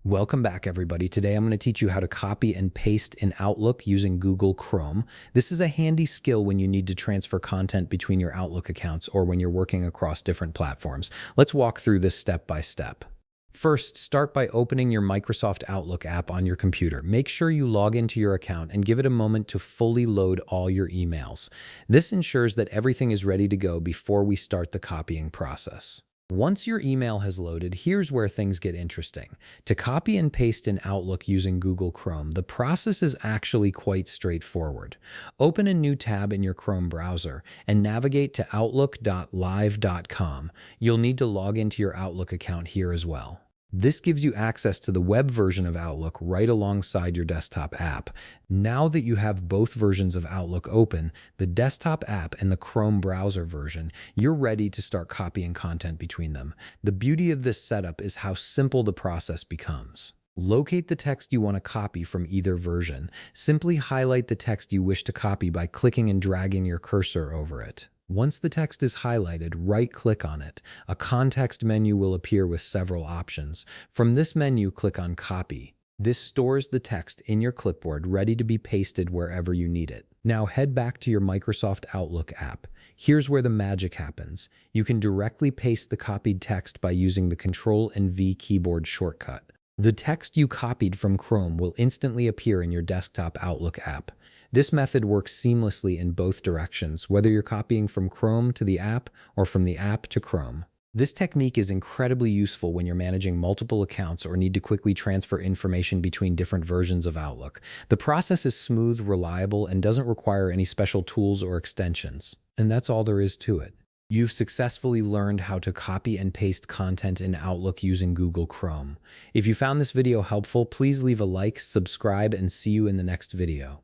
Welcome back, everybody. Today I'm going to teach you how to copy and paste in Outlook using Google Chrome. This is a handy skill when you need to transfer content between your Outlook accounts or when you're working across different platforms. Let's walk through this step by step. First, start by opening your Microsoft Outlook app on your computer. Make sure you log into your account and give it a moment to fully load all your emails. This ensures that everything is ready to go before we start the copying process. Once your email has loaded, here's where things get interesting. To copy and paste in Outlook using Google Chrome, the process is actually quite straightforward. Open a new tab in your Chrome browser and navigate to outlook.live.com. You'll need to log into your Outlook account here as well. This gives you access to the web version of Outlook right alongside your desktop app. Now that you have both versions of Outlook open, the desktop app and the Chrome browser version, you're ready to start copying content between them. The beauty of this setup is how simple the process becomes. Locate the text you want to copy from either version. Simply highlight the text you wish to copy by clicking and dragging your cursor over it. Once the text is highlighted, right-click on it. A context menu will appear with several options. From this menu, click on Copy. This stores the text in your clipboard, ready to be pasted wherever you need it. Now head back to your Microsoft Outlook app. Here's where the magic happens. You can directly paste the copied text by using the Ctrl and V keyboard shortcut. The text you copied from Chrome will instantly appear in your desktop Outlook app. This method works seamlessly in both directions, whether you're copying from Chrome to the app or from the app to Chrome. This technique is incredibly useful when you're managing multiple accounts or need to quickly transfer information between different versions of Outlook. The process is smooth, reliable, and doesn't require any special tools or extensions. And that's all there is to it. You've successfully learned how to copy and paste content in Outlook using Google Chrome. If you found this video helpful, please leave a like, subscribe, and see you in the next video.